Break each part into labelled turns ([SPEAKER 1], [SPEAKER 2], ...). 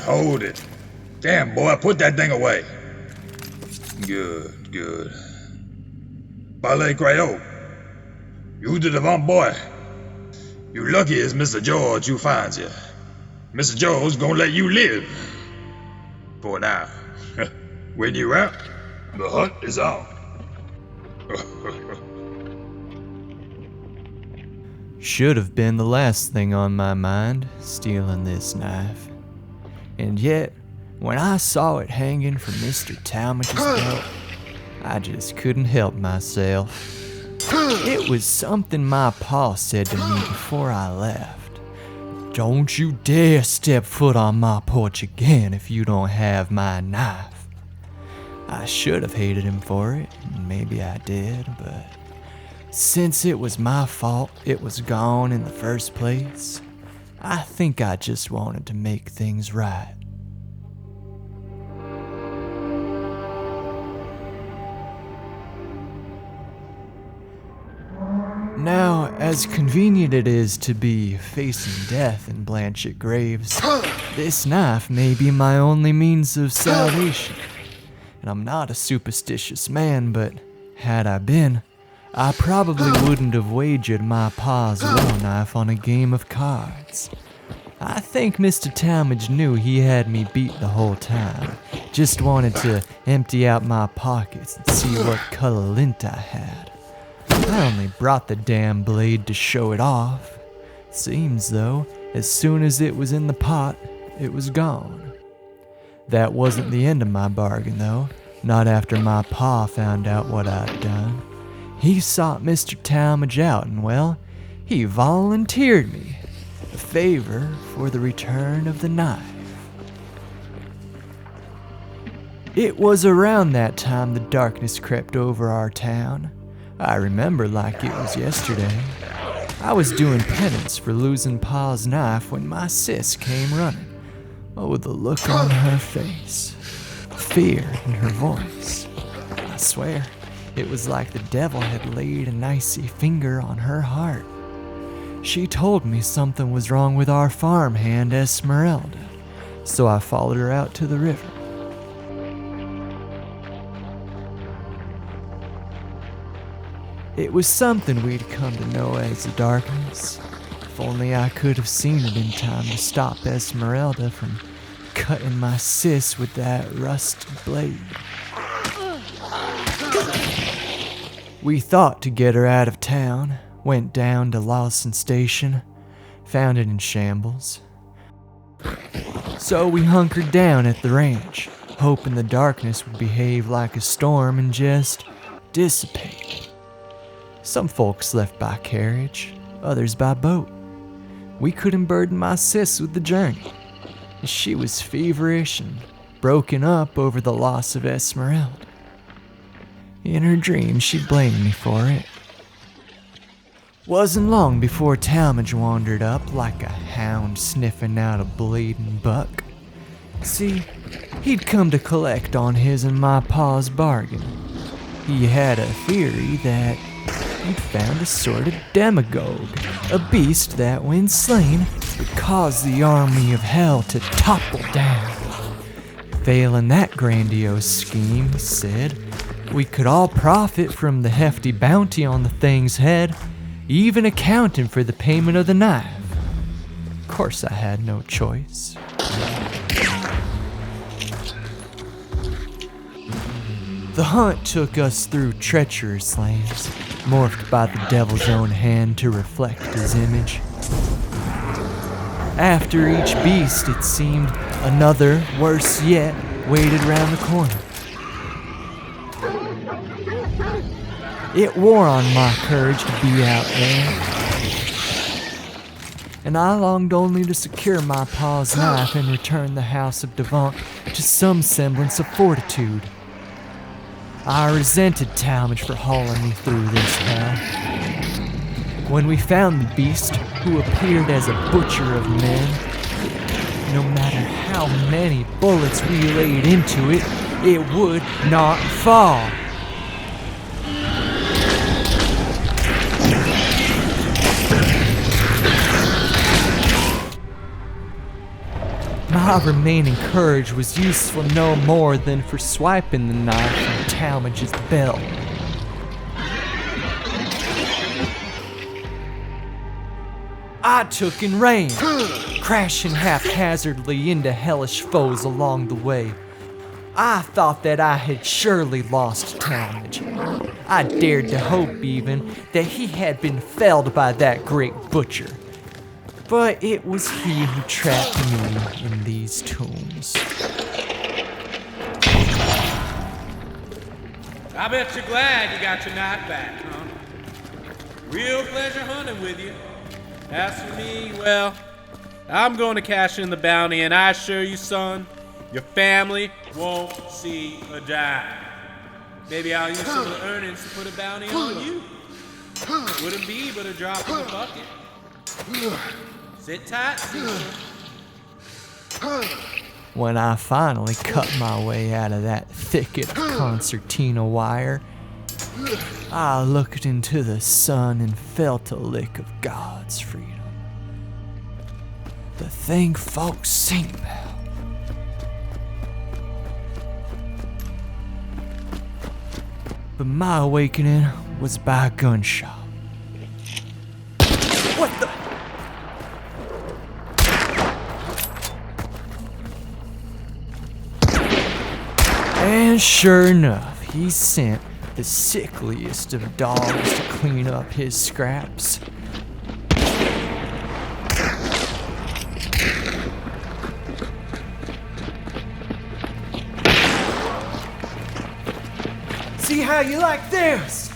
[SPEAKER 1] Hold it. Damn, boy, put that thing away. Good. Ballet Crayo, you the Davant boy. You lucky as Mr. George who finds you. Mr. George gonna let you live. For now. When you out, the hunt is on.
[SPEAKER 2] Should have been the last thing on my mind, stealing this knife. And yet, when I saw it hanging from Mr. Talmadge's belt, I just couldn't help myself. It was something my pa said to me before I left. Don't you dare step foot on my porch again if you don't have my knife. I should have hated him for it, and maybe I did, but since it was my fault it was gone in the first place, I think I just wanted to make things right. Now, as convenient it is to be facing death in Blanchett graves, this knife may be my only means of salvation. And I'm not a superstitious man, but had I been, I probably wouldn't have wagered my pa's well knife on a game of cards. I think Mr. Talmadge knew he had me beat the whole time, just wanted to empty out my pockets and see what color lint I had. I only brought the damn blade to show it off. Seems though, as soon as it was in the pot, it was gone. That wasn't the end of my bargain though, not after my pa found out what I'd done. He sought Mr. Talmadge out and well, he volunteered me a favor for the return of the knife. It was around that time the darkness crept over our town. I remember like it was yesterday. I was doing penance for losing Pa's knife when my sis came running. Oh, the look on her face. Fear in her voice. I swear, it was like the devil had laid an icy finger on her heart. She told me something was wrong with our farmhand Esmeralda, so I followed her out to the river. It was something we'd come to know as the darkness. If only I could have seen it in time to stop Esmeralda from cutting my sis with that rusted blade. We thought to get her out of town, went down to Lawson Station, found it in shambles. So we hunkered down at the ranch, hoping the darkness would behave like a storm and just dissipate. Some folks left by carriage, others by boat. We couldn't burden my sis with the journey. She was feverish and broken up over the loss of Esmeralda. In her dreams, she blamed me for it. Wasn't long before Talmadge wandered up like a hound sniffing out a bleeding buck. See, he'd come to collect on his and my pa's bargain. He had a theory that he'd found a sort of demagogue, a beast that, when slain, would cause the army of hell to topple down. Failing that grandiose scheme, he said, we could all profit from the hefty bounty on the thing's head, even accounting for the payment of the knife. Of course I had no choice. The hunt took us through treacherous lands, morphed by the devil's own hand to reflect his image. After each beast, it seemed, another, worse yet, waited round the corner. It wore on my courage to be out there, and I longed only to secure my pa's knife and return the house of Davant to some semblance of fortitude. I resented Talmadge for hauling me through this hell. When we found the beast, who appeared as a butcher of men, no matter how many bullets we laid into it, it would not fall. my remaining courage was useful no more than for swiping the knife from Talmadge's belt. I took and ran, crashing haphazardly into hellish foes along the way. I thought that I had surely lost Talmadge. I dared to hope even that he had been felled by that great butcher. But it was he who trapped me in these tombs.
[SPEAKER 3] I bet you're glad you got your knife back, huh? Real pleasure hunting with you. As for me, well, I'm going to cash in the bounty, and I assure you, son, your family won't see a dime. Maybe I'll use some of the earnings to put a bounty on you. Wouldn't be but a drop in the bucket. Sit tight, Cecil.
[SPEAKER 2] When I finally cut my way out of that thicket of concertina wire, I looked into the sun and felt a lick of God's freedom. The thing folks sing about. But my awakening was by a gunshot. What the? And sure enough, he sent the sickliest of dogs to clean up his scraps. See how you like this?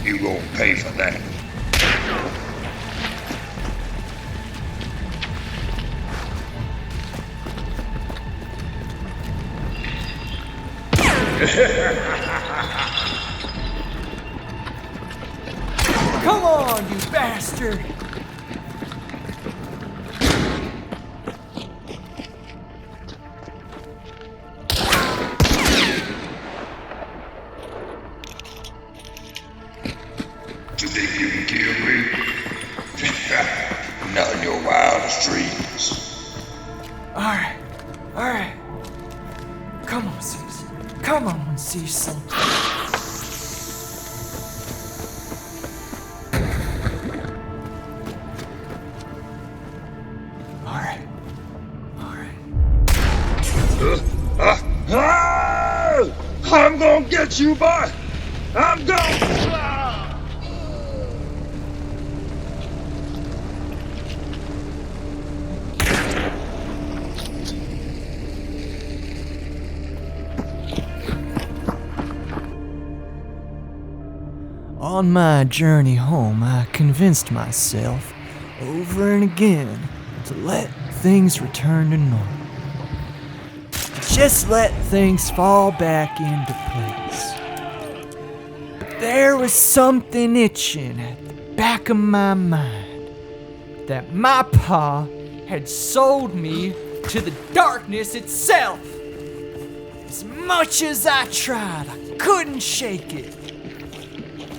[SPEAKER 1] You gonna pay for that.
[SPEAKER 2] Come on, you bastard!
[SPEAKER 1] You think you can kill me? Not in your wildest dreams.
[SPEAKER 2] Alright. Come on, Cecil. Come on, Cecil. Alright.
[SPEAKER 1] I'm gonna get you, boy! I'm gonna...
[SPEAKER 2] On my journey home, I convinced myself over and again to let things return to normal. Just let things fall back into place. But there was something itching at the back of my mind that my pa had sold me to the darkness itself. As much as I tried, I couldn't shake it.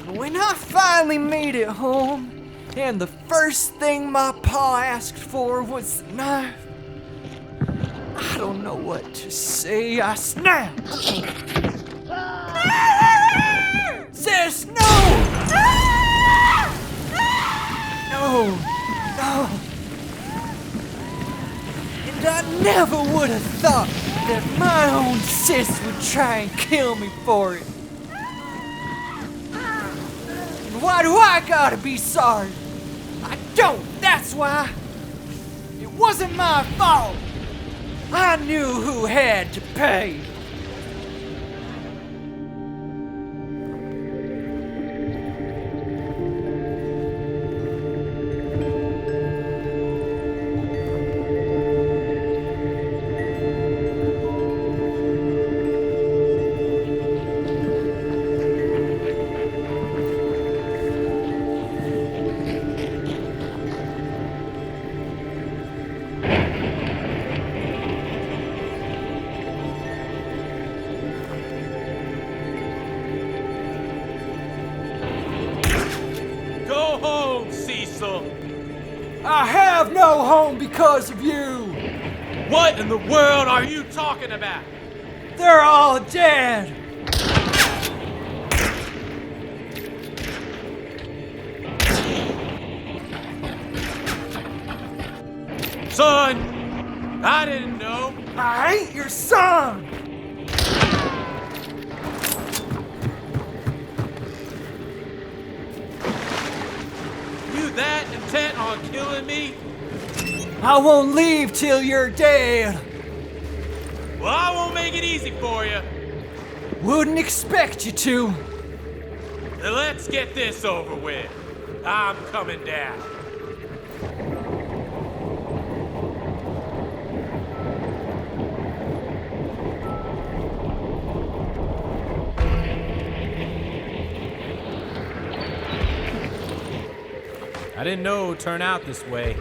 [SPEAKER 2] When I finally made it home, and the first thing my pa asked for was the knife, I don't know what to say. I snapped. Sis, no! No. And I never would have thought that my own sis would try and kill me for it. Why do I gotta be sorry? I don't, that's why. It wasn't my fault. I knew who had to pay.
[SPEAKER 3] Cecil.
[SPEAKER 2] I have no home because of you.
[SPEAKER 3] What in the world are you talking about?
[SPEAKER 2] They're all dead.
[SPEAKER 3] Son, I didn't know.
[SPEAKER 2] I ain't your son.
[SPEAKER 3] You that intent on killing me?
[SPEAKER 2] I won't leave till you're dead.
[SPEAKER 3] Well, I won't make it easy for you.
[SPEAKER 2] Wouldn't expect you to.
[SPEAKER 3] Then let's get this over with. I'm coming down. I didn't know it would turn out this way.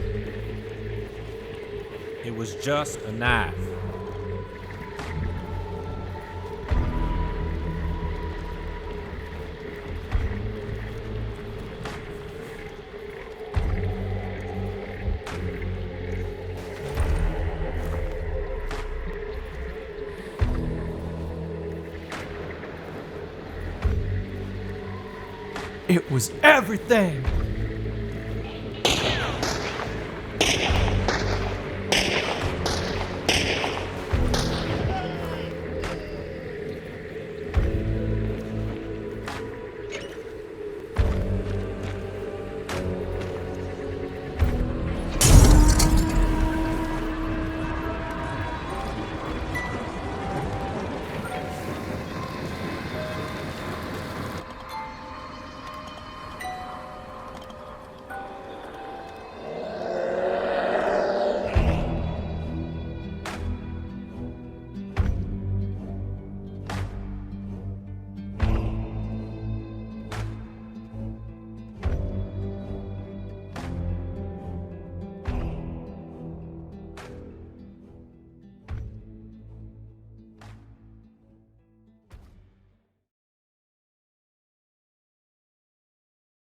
[SPEAKER 3] It was just a knife.
[SPEAKER 2] It was everything.